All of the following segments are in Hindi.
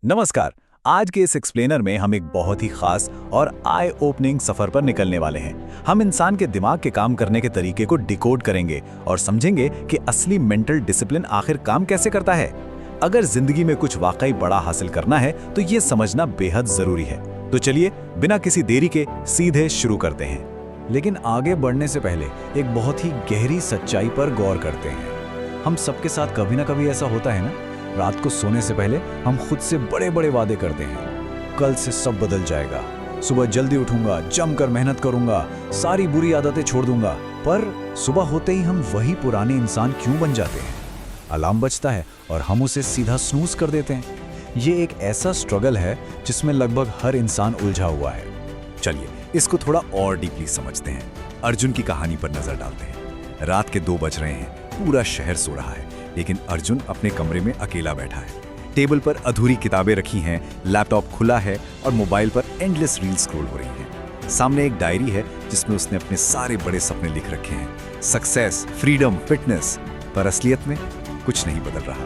नमस्कार। आज के इस एक्सप्लेनर में हम एक बहुत ही खास और आई ओपनिंग सफर पर निकलने वाले हैं। हम इंसान के दिमाग के काम करने के तरीके को डिकोड करेंगे और समझेंगे कि असली मेंटल डिसिप्लिन आखिर काम कैसे करता है। अगर जिंदगी में कुछ वाकई बड़ा हासिल करना है तो ये समझना बेहद जरूरी है। तो चलिए बिना किसी देरी के सीधे शुरू करते हैं। लेकिन आगे बढ़ने से पहले एक बहुत ही गहरी सच्चाई पर गौर करते हैं। हम सबके साथ कभी ना कभी ऐसा होता है ना, रात को सोने से पहले हम खुद से बड़े बड़े वादे करते हैं। कल से सब बदल जाएगा, सुबह जल्दी उठूंगा, जमकर मेहनत करूंगा, सारी बुरी आदतें छोड़ दूंगा। पर सुबह होते ही हम वही पुराने इंसान क्यों बन जाते हैं? अलार्म बजता है और हम उसे सीधा स्नूज कर देते हैं। ये एक ऐसा स्ट्रगल है जिसमें लगभग हर इंसान उलझा हुआ है। चलिए इसको थोड़ा और डीपली समझते हैं। अर्जुन की कहानी पर नजर डालते हैं। रात के 2 बज रहे हैं, पूरा शहर सो रहा है, लेकिन अर्जुन अपने कमरे में अकेला बैठा है। टेबल पर अधूरी किताबें रखी हैं, लैपटॉप खुला है और मोबाइल पर एंडलेस रील स्क्रॉल हो रही हैं। सामने एक डायरी है जिसमें उसने अपने सारे बड़े सपने लिख रखे हैं, सक्सेस, फ्रीडम, फिटनेस। पर असलियत में कुछ नहीं बदल रहा।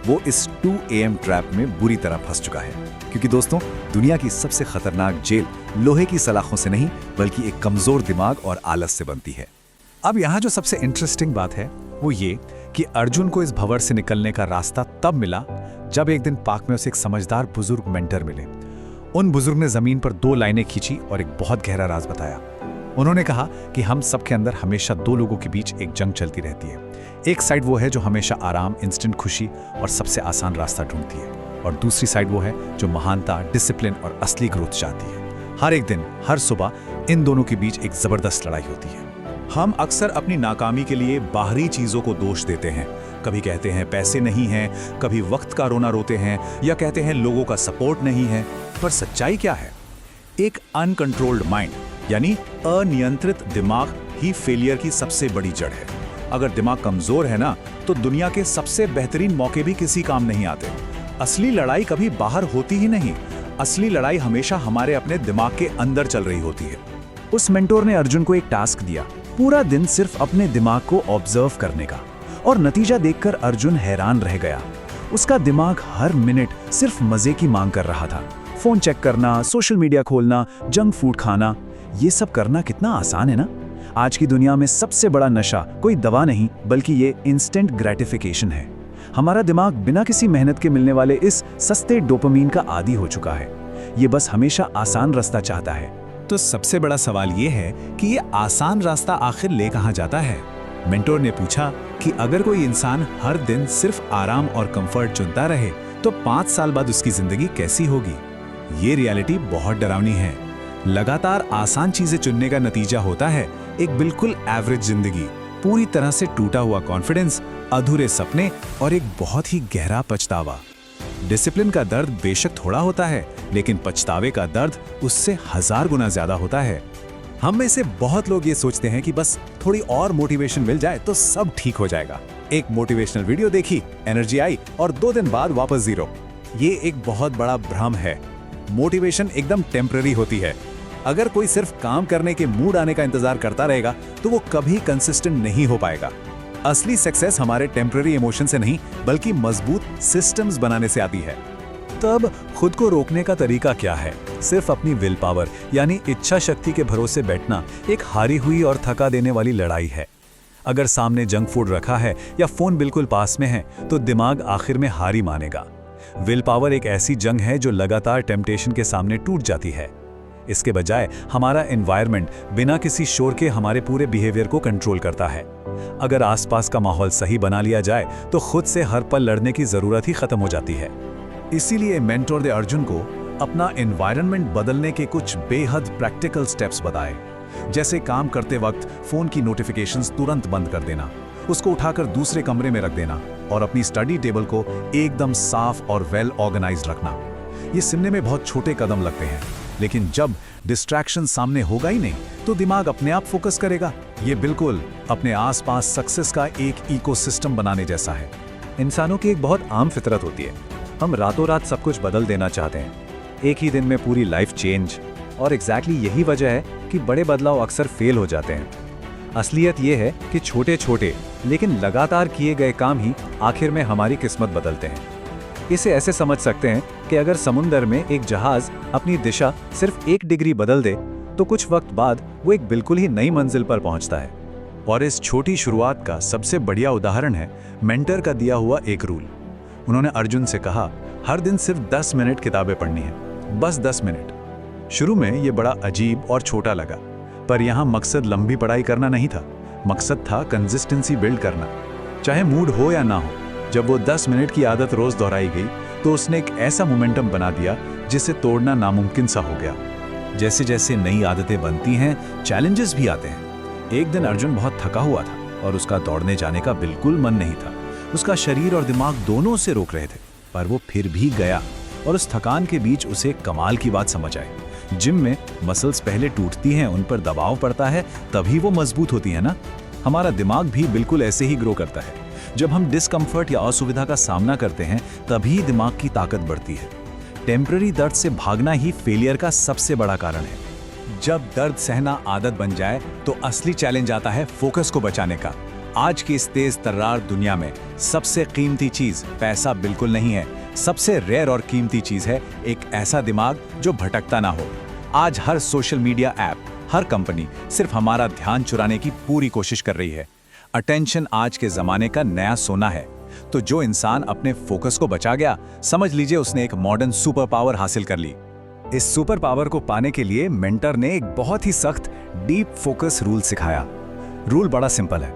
वो इस 2 AM ट्रैप में बुरी तरह फंस चुका है। क्योंकि दोस्तों, दुनिया की सबसे खतरनाक जेल लोहे की सलाखों से नहीं बल्कि एक कमजोर दिमाग और आलस से बनती है। अब यहाँ जो सबसे इंटरेस्टिंग बात है वो ये कि अर्जुन को इस भंवर से निकलने का रास्ता तब मिला जब एक दिन पार्क में उसे एक समझदार बुजुर्ग मेंटर मिले। उन बुजुर्ग ने जमीन पर 2 लाइनें खींची और एक बहुत गहरा राज बताया। उन्होंने कहा कि हम सबके अंदर हमेशा 2 लोगों के बीच एक जंग चलती रहती है। एक साइड वो है जो हमेशा आराम, इंस्टेंट खुशी और सबसे आसान रास्ता ढूंढती है, और दूसरी साइड वो है जो महानता, डिसिप्लिन और असली ग्रोथ चाहती है। हर एक दिन, हर सुबह इन दोनों के बीच एक जबरदस्त लड़ाई होती है। हम अक्सर अपनी नाकामी के लिए बाहरी चीजों को दोष देते हैं। कभी कहते हैं पैसे नहीं हैं, कभी वक्त का रोना रोते हैं, या कहते हैं लोगों का सपोर्ट नहीं है। पर सच्चाई क्या है? एक अनकंट्रोल्ड माइंड यानी अनियंत्रित दिमाग ही फेलियर की सबसे बड़ी जड़ है। अगर दिमाग कमजोर है ना, तो दुनिया के सबसे बेहतरीन मौके भी किसी काम नहीं आते। असली लड़ाई कभी बाहर होती ही नहीं। असली लड़ाई हमेशा हमारे अपने दिमाग के अंदर चल रही होती है। उस मेंटोर ने अर्जुन को एक टास्क दिया, पूरा दिन सिर्फ अपने दिमाग को ऑब्जर्व करने का। और नतीजा देखकर अर्जुन हैरान रह गया। उसका दिमाग हर मिनट सिर्फ मजे की मांग कर रहा था। फोन चेक करना, सोशल मीडिया खोलना, जंक फूड खाना, ये सब करना कितना आसान है ना। आज की दुनिया में सबसे बड़ा नशा कोई दवा नहीं बल्कि ये इंस्टेंट ग्रेटिफिकेशन है। हमारा दिमाग बिना किसी मेहनत के मिलने वाले इस सस्ते डोपामीन का आदी हो चुका है। ये बस हमेशा आसान रास्ता चाहता है। तो सबसे बड़ा सवाल ये है कि ये आसान रास्ता आखिर ले कहाँ जाता है? मेंटोर ने पूछा कि अगर कोई इंसान हर दिन सिर्फ आराम और कंफर्ट चुनता रहे तो 5 साल बाद उसकी जिंदगी कैसी होगी? ये रियलिटी बहुत डरावनी है। लगातार आसान चीजें चुनने का नतीजा होता है एक बिल्कुल एवरेज जिंदगी, पूरी तरह से टूटा हुआ कॉन्फिडेंस, अधूरे सपने और एक बहुत ही गहरा पछतावा। डिसिप्लिन का दर्द बेशक थोड़ा होता है, लेकिन पछतावे का दर्द उससे 1000 गुना ज्यादा होता है। हम में से बहुत लोग ये सोचते हैं कि बस थोड़ी और मोटिवेशन मिल जाए तो सब ठीक हो जाएगा। एक मोटिवेशनल वीडियो देखी, एनर्जी आई और 2 दिन बाद वापस जीरो। ये एक बहुत बड़ा भ्रम है। मोटिवेशन एकदम टेम्पररी होती है। अगर कोई सिर्फ काम करने के मूड आने का इंतजार करता रहेगा तो वो कभी कंसिस्टेंट नहीं हो पाएगा। असली सक्सेस हमारे टेम्पररी इमोशन से नहीं बल्कि मजबूत सिस्टम्स बनाने से आती है। तब खुद को रोकने का तरीका क्या है? सिर्फ अपनी विल पावर यानी इच्छा शक्ति के भरोसे बैठना एक हारी हुई और थका देने वाली लड़ाई है। अगर सामने जंक फूड रखा है या फोन बिल्कुल पास में है तो दिमाग आखिर में हारी मानेगा। विल पावर एक ऐसी जंग है जो लगातार टेम्पटेशन के सामने टूट जाती है। इसके बजाय हमारा एनवायरनमेंट बिना किसी शोर के हमारे पूरे बिहेवियर को कंट्रोल करता है। अगर आसपास का माहौल सही बना लिया जाए तो खुद से हर पल लड़ने की जरूरत ही खत्म हो जाती है। इसीलिए मेंटोर ने अर्जुन को अपना एनवायरनमेंट बदलने के कुछ बेहद प्रैक्टिकल स्टेप्स बताए। जैसे काम करते वक्त फोन की नोटिफिकेशंस तुरंत बंद कर देना, उसको उठाकर दूसरे कमरे में रख देना और अपनी स्टडी टेबल को एकदम साफ और वेल ऑर्गेनाइज्ड रखना। ये सुनने में बहुत छोटे कदम लगते हैं, लेकिन जब डिस्ट्रैक्शन सामने होगा ही नहीं तो दिमाग अपने आप फोकस करेगा। ये बिल्कुल अपने आसपास सक्सेस का एक इकोसिस्टम बनाने जैसा है। इंसानों की एक बहुत आम फितरत होती है, हम रातों रात सब कुछ बदल देना चाहते हैं, एक ही दिन में पूरी लाइफ चेंज। और एग्जैक्टली यही वजह है कि बड़े बदलाव अक्सर फेल हो जाते हैं। असलियत यह है कि छोटे छोटे लेकिन लगातार किए गए काम ही आखिर में हमारी किस्मत बदलते हैं। इसे ऐसे समझ सकते हैं कि अगर समुंदर में एक जहाज अपनी दिशा सिर्फ 1 डिग्री बदल दे तो कुछ वक्त बाद वो एक बिल्कुल ही नई मंजिल पर पहुंचता है। और इस छोटी शुरुआत का सबसे बढ़िया उदाहरण है मेंटर का दिया हुआ एक रूल। उन्होंने अर्जुन से कहा, हर दिन सिर्फ 10 मिनट किताबें पढ़नी है, बस 10 मिनट। शुरू में ये बड़ा अजीब और छोटा लगा, पर यहाँ मकसद लंबी पढ़ाई करना नहीं था, मकसद था कंसिस्टेंसी बिल्ड करना, चाहे मूड हो या ना हो। जब वो 10 मिनट की आदत रोज दोहराई गई तो उसने एक ऐसा मोमेंटम बना दिया जिसे तोड़ना नामुमकिन सा हो गया। जैसे जैसे नई आदतें बनती हैं, चैलेंजेस भी आते हैं। एक दिन अर्जुन बहुत थका हुआ था और उसका दौड़ने जाने का बिल्कुल मन नहीं था। उसका शरीर और दिमाग दोनों से रोक रहे थे, पर वो फिर भी गया। और उस थकान के बीच उसे कमाल की बात समझ आई। जिम में मसल्स पहले टूटती हैं, उन पर दबाव पड़ता है, तभी वो मजबूत होती है ना। हमारा दिमाग भी बिल्कुल ऐसे ही ग्रो करता है। जब हम डिस्कम्फर्ट या असुविधा का सामना करते हैं तभी दिमाग की ताकत बढ़ती है। टेम्पररी दर्द से भागना ही फेलियर का सबसे बड़ा कारण है। जब दर्द सहना आदत बन जाए तो असली चैलेंज आता है फोकस को बचाने का। आज की इस तेज तर्रार दुनिया में सबसे कीमती चीज पैसा बिल्कुल नहीं है। सबसे रेयर और कीमती चीज है एक ऐसा दिमाग जो भटकता ना हो। आज हर सोशल मीडिया ऐप, हर कंपनी सिर्फ हमारा ध्यान चुराने की पूरी कोशिश कर रही है। अटेंशन आज के जमाने का नया सोना है। तो जो इंसान अपने फोकस को बचा गया, समझ लीजिए उसने एक मॉडर्न सुपर पावर हासिल कर ली। इस सुपर पावर को पाने के लिए मेंटर ने एक बहुत ही सख्त डीप फोकस रूल सिखाया। रूल बड़ा सिंपल है।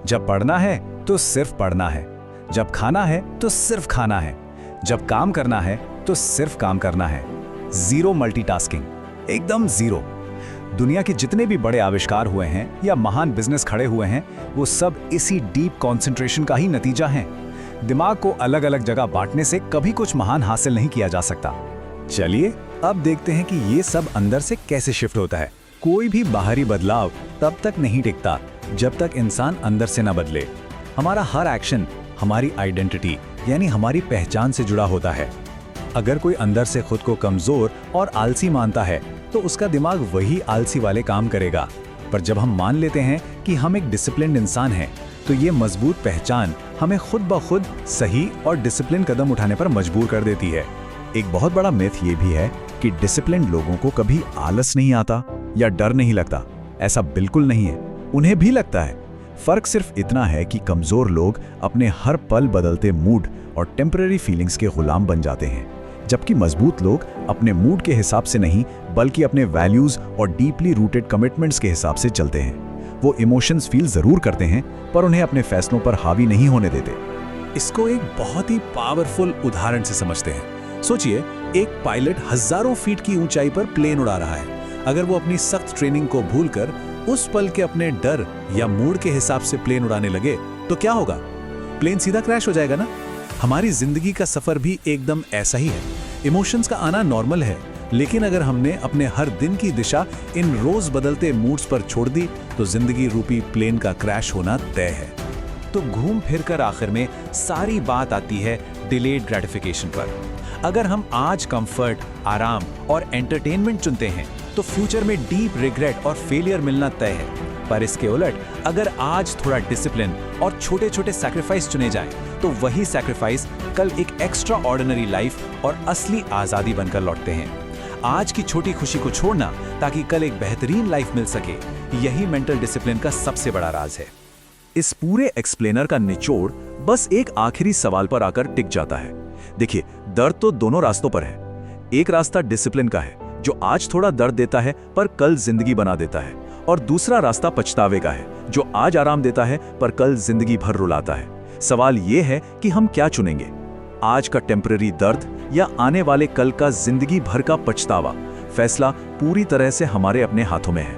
जब पढ़ना है तो सिर्फ पढ़ना है, जब खाना है तो सिर्फ खाना है, जब काम करना है तो सिर्फ काम करना है। जीरो मल्टीटास्किंग, एकदम जीरो। दुनिया के जितने भी बड़े आविष्कार हुए हैं या महान बिजनेस खड़े हुए हैं, वो सब इसी डीप कंसंट्रेशन का ही नतीजा है। दिमाग को अलग अलग जगह बांटने से कभी कुछ महान हासिल नहीं किया जा सकता। चलिए अब देखते हैं कि ये सब अंदर से कैसे शिफ्ट होता है। कोई भी बाहरी बदलाव तब तक नहीं टिकता जब तक इंसान अंदर से न बदले। हमारा हर एक्शन हमारी आइडेंटिटी यानी हमारी पहचान से जुड़ा होता है। अगर कोई अंदर से खुद को कमजोर और आलसी मानता है तो उसका दिमाग वही आलसी वाले काम करेगा। पर जब हम मान लेते हैं कि हम एक डिसिप्लिन्ड इंसान हैं, तो ये मजबूत पहचान हमें खुद ब खुद सही और डिसिप्लिन कदम उठाने पर मजबूर कर देती है। एक बहुत बड़ा मिथ ये भी है कि डिसिप्लिन्ड लोगों को कभी आलस नहीं आता या डर नहीं लगता। ऐसा बिल्कुल नहीं है, उन्हें भी लगता है। फर्क सिर्फ इतना है कि कमजोर लोग अपने हर पल बदलते मूड और टेम्पररी फीलिंग्स के गुलाम बन जाते हैं, जबकि मजबूत लोग अपने मूड के हिसाब से नहीं बल्कि अपने वैल्यूज और डीपली रूटेड कमिटमेंट्स के हिसाब से चलते हैं। वो इमोशंस फील जरूर करते हैं पर उन्हें अपने फैसलों पर हावी नहीं होने देते। इसको एक बहुत ही पावरफुल उदाहरण से समझते हैं। सोचिए, एक पायलट हजारों फीट की ऊंचाई पर प्लेन उड़ा रहा है। अगर वो अपनी सख्त ट्रेनिंग को भूलकर उस पल के अपने डर या मूड के हिसाब से प्लेन उड़ाने लगे तो क्या होगा? प्लेन सीधा क्रैश हो जाएगा ना। हमारी जिंदगी का सफर भी एकदम ऐसा ही है। इमोशंस का आना नॉर्मल है, लेकिन अगर हमने अपने हर दिन की दिशा इन रोज बदलते मूड्स पर छोड़ दी तो जिंदगी रूपी प्लेन का क्रैश होना तय है। तो घूम फिर कर आखिर में सारी बात आती है डिलेड ग्रेटिफिकेशन पर। अगर हम आज कंफर्ट, आराम और एंटरटेनमेंट चुनते हैं तो फ्यूचर में डीप रिग्रेट और फेलियर मिलना तय है। पर इसके उलट अगर आज थोड़ा डिसिप्लिन और छोटे छोटे सैक्रिफाइस चुने जाएं, तो वही सैक्रिफाइस कल एक एक्स्ट्रा ऑर्डिनरी लाइफ और असली आज़ादी बनकर लौटते हैं। आज की छोटी खुशी को छोड़ना ताकि कल एक बेहतरीन लाइफ मिल सके, यही मेंटल डिसिप्लिन का सबसे बड़ा राज है। इस पूरे एक्सप्लेनर का निचोड़ बस एक आखिरी सवाल पर आकर टिक जाता है। देखिए, दर्द तो दोनों रास्तों पर है। एक रास्ता डिसिप्लिन का है जो आज थोड़ा दर्द देता है पर कल जिंदगी बना देता है, और दूसरा रास्ता पछतावे का है जो आज आराम देता है पर कल जिंदगी भर रुलाता है। सवाल यह है कि हम क्या चुनेंगे, आज का टेम्पररी दर्द या आने वाले कल का जिंदगी भर का पछतावा। फैसला पूरी तरह से हमारे अपने हाथों में है।